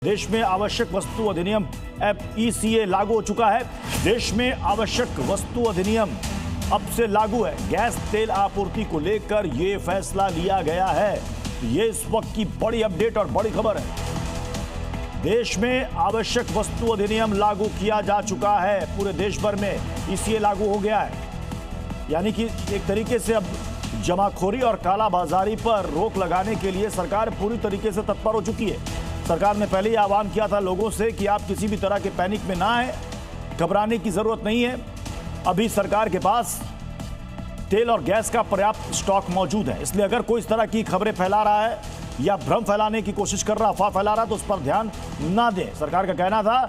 देश में आवश्यक वस्तु अधिनियम ECA लागू हो चुका है। देश में आवश्यक वस्तु अधिनियम अब से लागू है। गैस तेल आपूर्ति को लेकर यह फैसला लिया गया है। ये इस वक्त की बड़ी अपडेट और बड़ी खबर है। देश में आवश्यक वस्तु अधिनियम लागू किया जा चुका है। पूरे देश भर में ECA लागू हो गया है। यानी कि एक तरीके से अब जमाखोरी और कालाबाजारी पर रोक लगाने के लिए सरकार पूरी तरीके से तत्पर हो चुकी है। सरकार ने पहले ही आह्वान किया था लोगों से कि आप किसी भी तरह के पैनिक में ना आए, घबराने की जरूरत नहीं है। अभी सरकार के पास तेल और गैस का पर्याप्त स्टॉक मौजूद है। इसलिए अगर कोई इस तरह की खबरें फैला रहा है या भ्रम फैलाने की कोशिश कर रहा, अफवाह फैला रहा है, तो उस पर ध्यान ना दें। सरकार का कहना था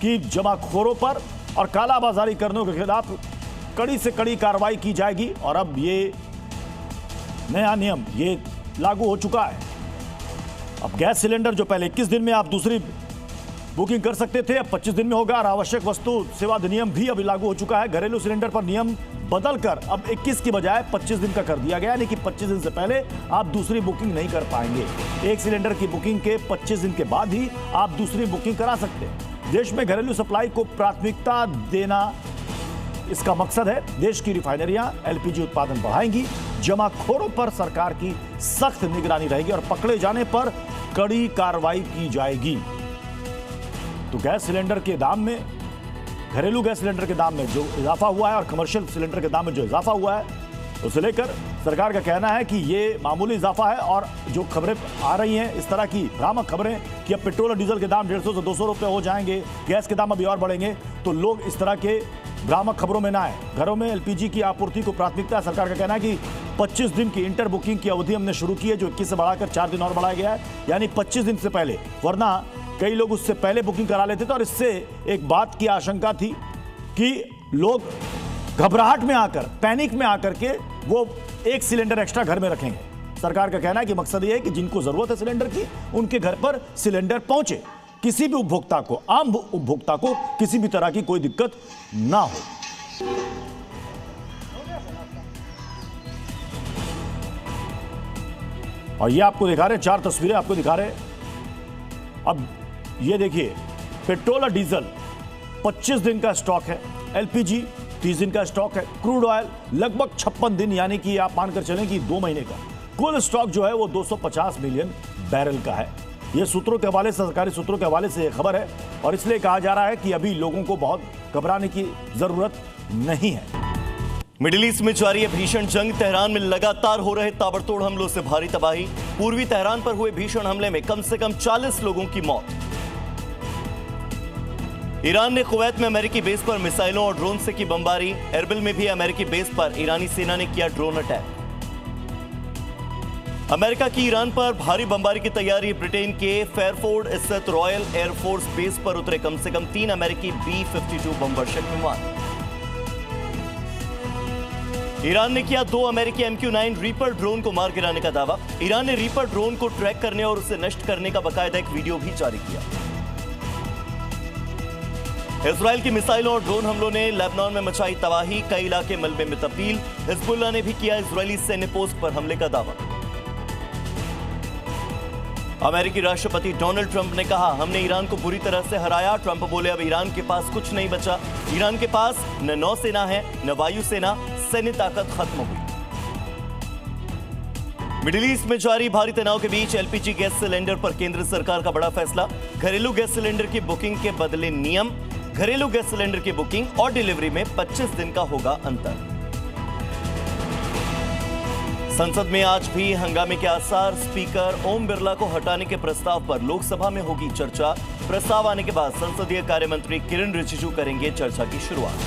कि जमाखोरों पर और कालाबाजारी करने के खिलाफ कड़ी से कड़ी कार्रवाई की जाएगी। और अब ये नया नियम ये लागू हो चुका है। अब गैस सिलेंडर जो पहले 21 दिन में आप दूसरी बुकिंग कर सकते थे, अब 25 दिन में होगा। और आवश्यक वस्तु सेवा अधिनियम भी अभी लागू हो चुका है। घरेलू सिलेंडर पर नियम बदलकर अब 21 की बजाय 25 दिन का कर दिया गया, यानी कि 25 दिन से पहले आप दूसरी बुकिंग नहीं कर पाएंगे। एक सिलेंडर की बुकिंग के 25 दिन के बाद ही आप दूसरी बुकिंग करा सकते हैं। देश में घरेलू सप्लाई को प्राथमिकता देना इसका मकसद है। देश की रिफाइनरियां LPG उत्पादन बढ़ाएंगी। जमाखोरों पर सरकार की सख्त निगरानी रहेगी और पकड़े जाने पर कड़ी कार्रवाई की जाएगी। तो गैस सिलेंडर के दाम में, घरेलू गैस सिलेंडर के दाम में जो इजाफा हुआ है और कमर्शियल सिलेंडर के दाम में जो इजाफा हुआ है, उसे लेकर सरकार का कहना है कि ये मामूली इजाफा है। और जो खबरें आ रही हैं इस तरह की भ्रामक खबरें कि अब पेट्रोल और डीजल के दाम 150 से 200 रुपये हो जाएंगे, गैस के दाम अभी और बढ़ेंगे, तो लोग इस तरह के भ्रामक खबरों में ना आए। घरों में LPG की आपूर्ति को प्राथमिकता है। सरकार का कहना है कि 25 दिन की इंटर बुकिंग की अवधि हमने शुरू की है, जो 21 से बढ़ाकर 4 दिन और बढ़ाया गया है, यानी 25 दिन से पहले। वरना कई लोग उससे पहले बुकिंग करा लेते थे और इससे एक बात की आशंका थी कि लोग घबराहट में आकर, पैनिक में आकर के वो एक सिलेंडर एक्स्ट्रा घर में रखेंगे। सरकार का कहना है कि मकसद ये है कि जिनको जरूरत है सिलेंडर की, उनके घर पर सिलेंडर पहुंचे, किसी भी उपभोक्ता को, आम उपभोक्ता को किसी भी तरह की कोई दिक्कत ना हो। और ये आपको दिखा रहे, 4 तस्वीरें आपको दिखा रहे। अब ये देखिए, पेट्रोल और डीजल 25 दिन का स्टॉक है, LPG 30 दिन का स्टॉक है, क्रूड ऑयल लगभग 56 दिन, यानी कि आप मानकर चलें कि 2 महीने का कुल स्टॉक जो है वो 250 मिलियन बैरल का है। ये सूत्रों के हवाले से, सरकारी सूत्रों के हवाले से खबर है। और इसलिए कहा जा रहा है कि अभी लोगों को बहुत घबराने की जरूरत नहीं है। मिडिल ईस्ट में जारी है भीषण जंग। तेहरान में लगातार हो रहे ताबड़तोड़ हमलों से भारी तबाही। पूर्वी तेहरान पर हुए भीषण हमले में कम से कम 40 लोगों की मौत। ईरान ने कुवैत में अमेरिकी बेस पर मिसाइलों और ड्रोन से की बमबारी। एरबिल में भी अमेरिकी बेस पर ईरानी सेना ने किया ड्रोन अटैक। अमेरिका की ईरान पर भारी बमबारी की तैयारी। ब्रिटेन के फेयरफोर्ड स्थित रॉयल एयरफोर्स बेस पर उतरे कम से कम 3 अमेरिकी B-52 बमवर्षक विमान। ईरान ने किया 2 अमेरिकी MQ-9 रीपर ड्रोन को मार गिराने का दावा। ईरान ने रीपर ड्रोन को ट्रैक करने और उसे नष्ट करने का बाकायदा एक वीडियो भी जारी किया। इजराइल की मिसाइलों और ड्रोन हमलों ने लेबनान में मचाई तबाही। कई इलाके मलबे में तब्दील। हिजबुल्लाह ने भी किया इजरायली सैन्य पोस्ट पर हमले का दावा। अमेरिकी राष्ट्रपति डोनाल्ड ट्रंप ने कहा, हमने ईरान को बुरी तरह से हराया। ट्रंप बोले, अब ईरान के पास कुछ नहीं बचा। ईरान के पास न नौसेना है न वायुसेना, सैन्य ताकत खत्म हुई। मिडिल ईस्ट में जारी भारी तनाव के बीच LPG गैस सिलेंडर पर केंद्र सरकार का बड़ा फैसला। घरेलू गैस सिलेंडर की बुकिंग के बदले नियम। घरेलू गैस सिलेंडर की बुकिंग और डिलीवरी में 25 दिन का होगा अंतर। संसद में आज भी हंगामे के आसार। स्पीकर ओम बिरला को हटाने के प्रस्ताव पर लोकसभा में होगी चर्चा। प्रस्ताव आने के बाद संसदीय कार्य मंत्री किरण रिजिजू करेंगे चर्चा की शुरुआत।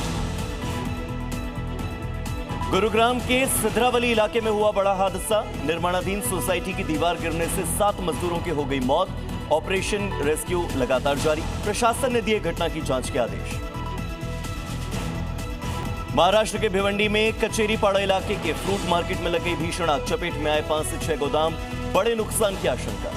गुरुग्राम के सिधरावली इलाके में हुआ बड़ा हादसा। निर्माणाधीन सोसाइटी की दीवार गिरने से 7 मजदूरों की हो गई मौत। ऑपरेशन रेस्क्यू लगातार जारी। प्रशासन ने दिए घटना की जांच के आदेश। महाराष्ट्र के भिवंडी में कचेरीपाड़ा इलाके के फ्रूट मार्केट में लगी भीषण आग। चपेट में आए 5 से 6 गोदाम। बड़े नुकसान की आशंका।